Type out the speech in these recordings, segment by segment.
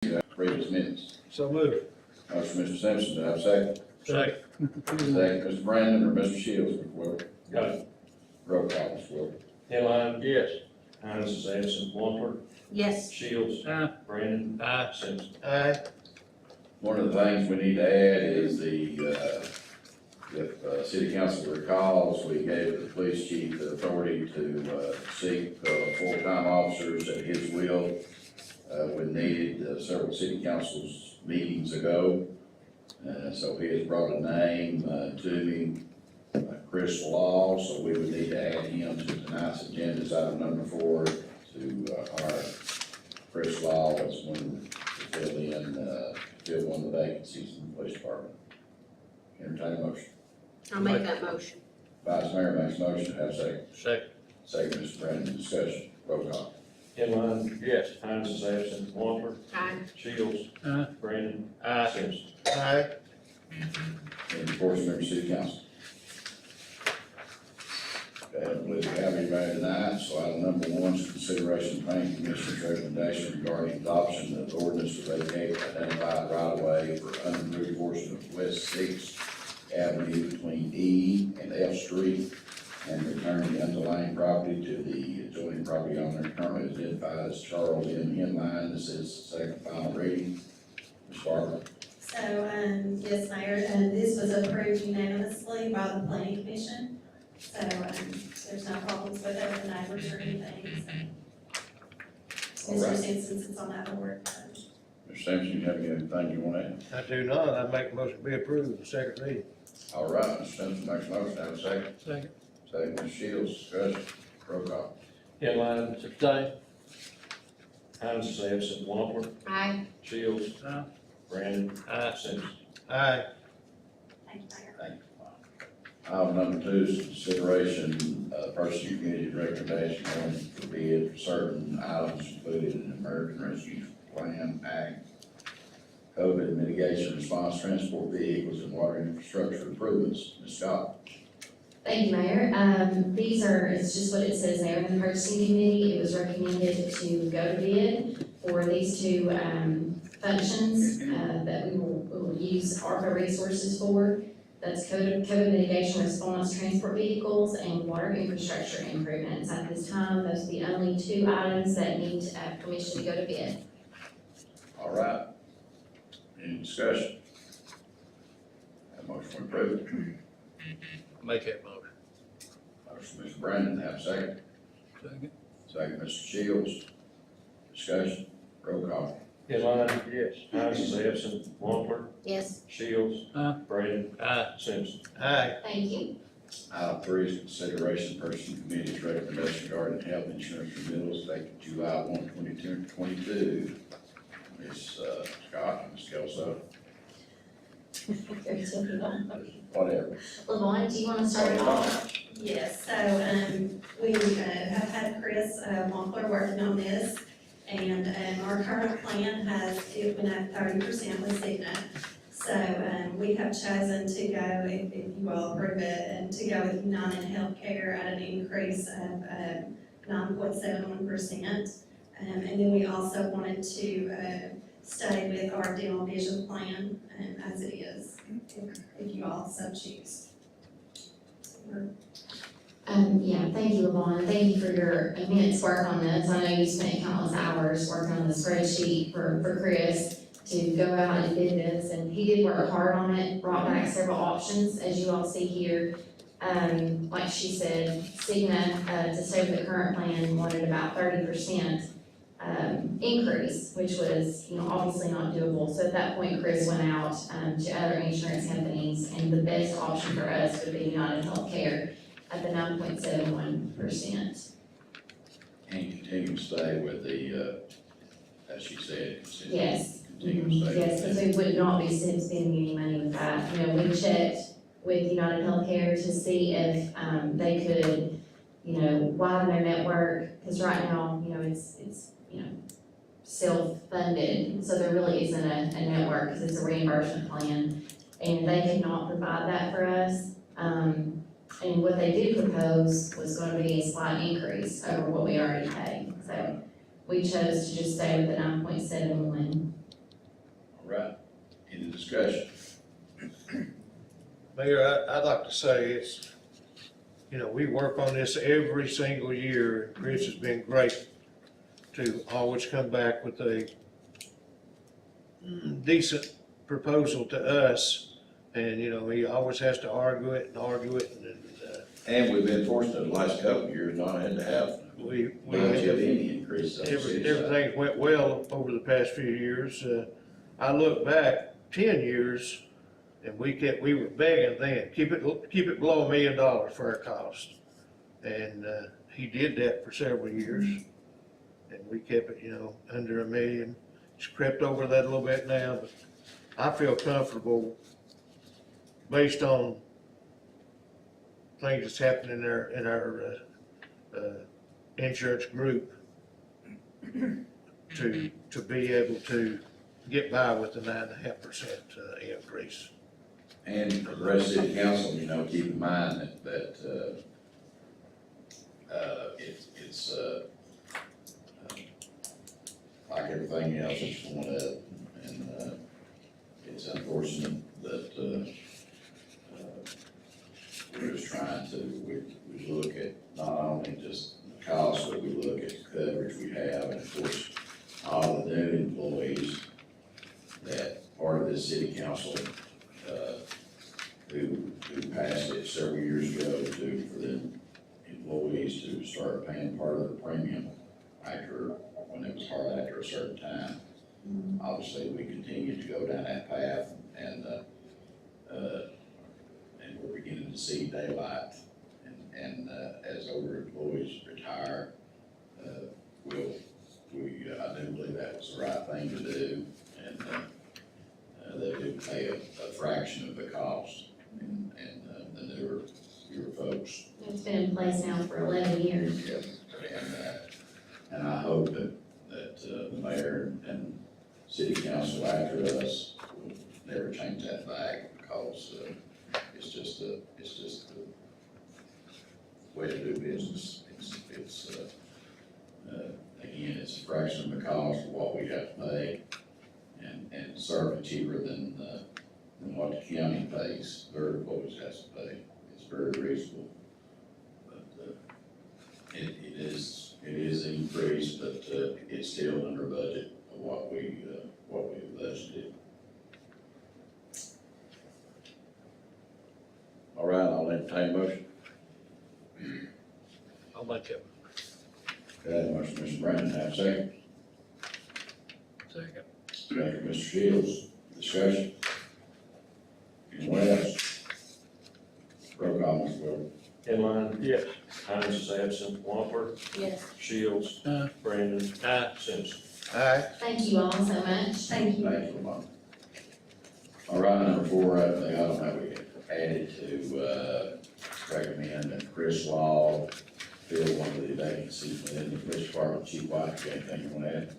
Previous minutes. So moved. Motion, Mr. Simpson, do I have a second? Second. Second, Mr. Brandon or Mr. Shields, Mr. Wilkie? Got it. Roll call, Mr. Wilkie. Inline. Yes. Hines is absent. Wampler. Yes. Shields. Aye. Brandon. Aye. Simpson. Aye. One of the things we need to add is if city council recalls, we gave the police chief the authority to seek full-time officers at his will when needed. Several city councils meetings ago. So he has brought a name to me, Chris Law, so we would need to add him to tonight's agenda as item number 4 to hire Chris Law as one to fill one of the vacancies in the police department. Entertain a motion. I'll make that motion. Vice Mayor makes a motion, have a second. Second. Second, Mr. Brandon, discussion, roll call. Inline. Yes. Hines is absent. Wampler. Aye. Shields. Aye. Brandon. Aye. Simpson. Aye. Any reports from city council? Okay, I don't believe we have anybody tonight, so item number 1 is consideration of planning commission's recommendation regarding adoption of ordinance to vacate identified right of way for unimproved portion of West Sixth Avenue between E and F Street and return the underlying property to the adjoining property owner currently identified as Charles M. Inline. This is second final reading. Ms. Barber. So, yes, Mayor, this was approved unanimously by the planning commission. So, there's no problems with it, the neighbors or anything, so. All Mr. right. Simpson sits on that board. Mr. Simpson, you have anything you want to add? I do not. I make a motion to be approved the second reading. All right, Mr. Simpson makes a motion, have a second. Second. Second, Mr. Shields, discussion, roll call. Inline. Abstain. Hines is absent. Wampler. Aye. Shields. Aye. Brandon. Aye. Simpson. Aye. Thank you, Mayor. Thank you. Item number 2 is consideration of pursuing community recommendation going for bid for certain items included in the American Rescue Plan Act, COVID mitigation response transport vehicles and water infrastructure improvements. Ms. Scott. Thank you, Mayor. It's just what it says there in the purchasing committee. It was recommended to go to bid for these two, functions, that we will use ARPA resources for. That's COVID mitigation response transport vehicles and water infrastructure improvements. At this time, those are the only 2 items that need, permission to go to bid. All right. Any discussion? Have a motion approved. Make that motion. Motion, Mr. Brandon, have a second. Second. Second, Mr. Shields. Discussion, roll call. Inline. Yes. Hines is absent. Wampler. Yes. Shields. Aye. Brandon. Aye. Simpson. Aye. Thank you. Item 3 is consideration of purchasing committee's recommendation regarding health insurance renewals effective July 1, 2022. Ms. Scott, Ms. Kelso, whatever. LaVon, do you want to start it off? Yes, so, we have had Chris Wampler working on this, and our current plan has, it went up 30% with Cigna. So, we have chosen to go, if you all approve it, and to go with United Healthcare at an increase of 9.71%. And then we also wanted to stay with our dental vision plan as it is, if you all so choose. Yeah, thank you, LaVon. Thank you for your immense work on this. I know you spent countless hours working on the spreadsheet for Chris to go out and bid this, and he did work hard on it, brought back several options, as you all see here. Like she said, Cigna, to stay with the current plan, wanted about 30%, increase, which was, obviously not doable. So at that point, Chris went out, to other insurance companies, and the best option for us would be United Healthcare at the 9.71%. And continue to stay with the, as she said. Yes. Continue to stay. Yes, because we would not be spending any money with that. We checked with United Healthcare to see if, they could, widen their network, because right now, it's self-funded, so there really isn't a network, because it's a reimbursement plan, and they could not provide that for us. And what they did propose was going to be a slight increase over what we already pay. So we chose to just stay with the 9.71. Mayor, I'd like to say it's, you know, we work on this every single year, and Chris has been great to always come back with a decent proposal to us. And, you know, he always has to argue it, And we've been fortunate the last couple of years not had to have we much have, of any increase on the city side. everything went well over the past few years. I look back 10 years, and we were begging then, keep it below $1 million for our cost. And, he did that for several years, and we kept it, you know, under $1 million. It's crept over that a little bit now, but I feel comfortable based on things that's happening in our insurance group to be able to get by with the 9.5% increase. And for the rest of the city council, you know, keep in mind that it's like everything else, it's going up, and it's unfortunate that we're just trying to, we look at not only just the cost, but we look at the coverage we have, and of course, all the new employees that part of this city council, who passed it several years ago for them employees to start paying part of the premium when it was hard after a certain time. Obviously, we continue to go down that path, and we're beginning to see daylight. And as older employees retire, I do believe that was the right thing to do, and they do pay a fraction of the cost, and the newer folks. It's been in place now for 11 years. Yep. And I hope that the mayor and city council after us will never change that back, because it's just the way to do business. It's again, it's a fraction of the cost of what we have to pay, and certainly cheaper than what the county pays, their employees has to pay. It's very reasonable, but it is an increase, but it's still under budget of what we budgeted. All right, I'll entertain a motion. I'll make it. Okay, motion, Mr. Brandon, have a second. Second. Second, Mr. Shields, discussion. Anyone else? Roll call, Mr. Wilson. Inline. Yes. Hines is absent. Wampler, Yes. Shields, Brandon, Simpson. Aye. Thank you all so much. Thank you. Thank you, Lamont. All right, number 4, the item that we added to, recommend that Chris Law fill one of the vacancies within the police department. Chief White, you got anything you want to add?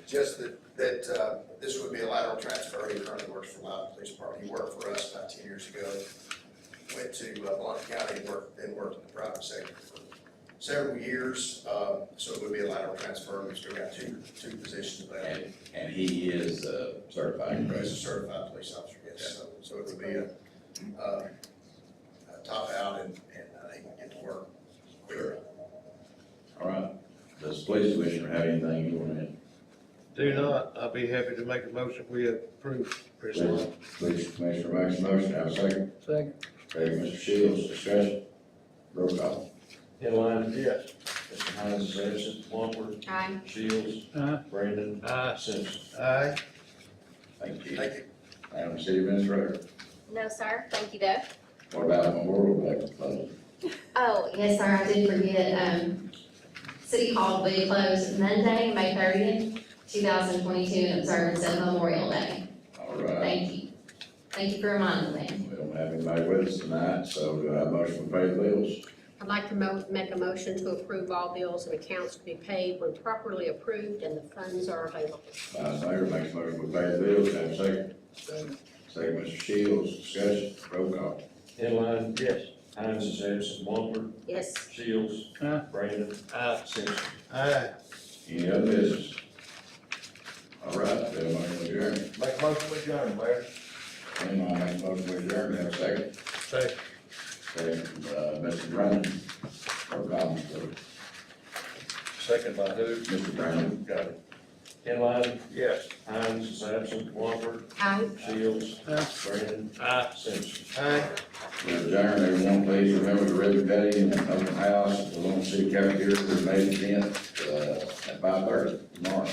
Just that this would be a lateral transfer. He currently works for Loudon Police Department. He worked for us about 10 years ago. Went to Blount County and worked in the private sector for several years. So it would be a lateral transfer. We've still got two positions available. And he is certified, He's a correct? certified police officer, yes. So it would be a top out, and he can get to work. Sure. All right. Does the police commissioner have anything you want to add? Do not, I'll be happy to make a motion, we approve Chris Law. Police commissioner makes a motion, have a second. Second. Second, Mr. Shields, discussion. Roll call. Inline. Yes. Mr. Hines is absent. Wampler, Aye. Shields, Brandon, Simpson. Aye. Thank you. Thank you. Madam City Administrator, No, sir, thank you though. what about Memorial Day closing? Oh, yes, sir, I did forget, City Hall will be closed Monday, May 30th, 2022, in observance of Memorial Day. All right. Thank you. Thank you for reminding me. We don't have anybody with us tonight, so do I have a motion to pay the bills? I'd like to make a motion to approve all bills and accounts to be paid when properly approved and the funds are available. Vice Mayor makes a motion to pay the bills, have a second. Second, Mr. Shields, discussion. Roll call. Inline. Yes. Hines is absent. Wampler, Yes. Shields, Brandon, Simpson. Aye. Any other business? All right, do I motion to adjourn? Make a motion, we adjourn, Mayor. adjourn, have a second. Second. Second, Mr. Brandon, roll call, please. Second by who? Mr. Brandon. Got it. Inline, Yes. Hines is absent, Wampler, Aye. Shields, Aye. Brandon, Simpson. Aye. We adjourn, everyone, please remember the ribbon cutting and open house at the Loudon City Cafeteria for May 10th, at 5:30 tomorrow.